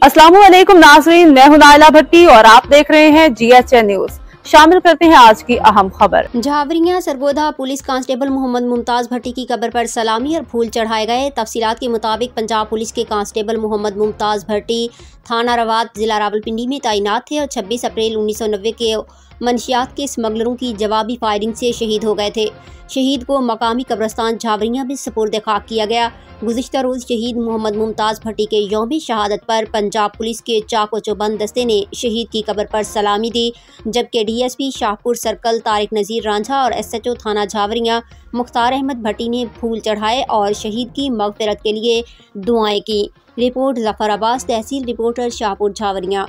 अस्सलामुअलैकुम नाज़रीन, मैं हूं नाइला भट्टी और आप देख रहे हैं GHN न्यूज। शामिल करते हैं आज की अहम खबर। झावरिया सरगोधा पुलिस कांस्टेबल मोहम्मद मुमताज भट्टी की कब्र पर सलामी और फूल चढ़ाए गए। तफसीलात के मुताबिक पंजाब पुलिस के कांस्टेबल मोहम्मद मुमताज भट्टी थाना रवात जिला रावलपिंडी में तैनात थे और 26 अप्रैल 1990 के मंशियात के स्मगलरों की जवाबी फायरिंग से शहीद हो गए थे। शहीद को मकामी कब्रस्तान झावरिया में सुपुर्द खाक किया गया। गुज़िश्ता रोज़ शहीद मोहम्मद मुमताज भट्टी के यौम शहादत पर पंजाब पुलिस के चाको चौबंद दस्ते ने शहीद की कब्र पर सलामी दी, जबकि DSP शाहपुर सर्कल तारिक नज़ीर रांझा और SHO थाना झावरिया मुख्तार अहमद भट्टी ने फूल चढ़ाए और शहीद की मग़फ़िरत के लिए दुआएं की। रिपोर्ट ज़फ़र अब्बास, तहसील रिपोर्टर शाहपुर झावरिया।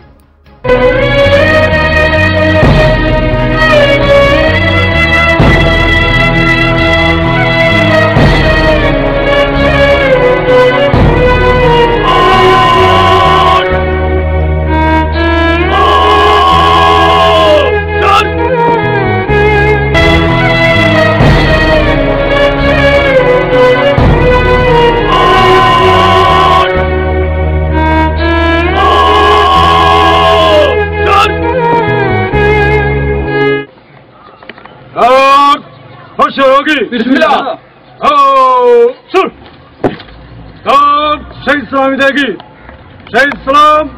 खुश होगी बिस्मिल्लाह। सुन, शहीद सलामी देगी। शहीद सलाम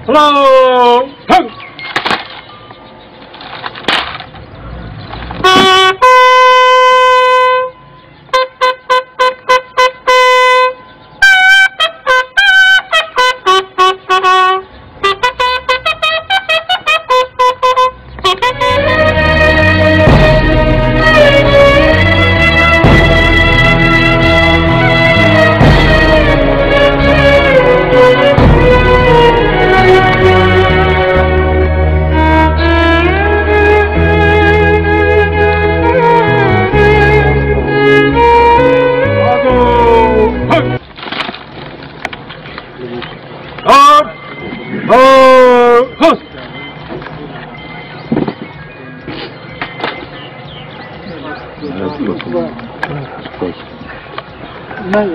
सलाम। नहीं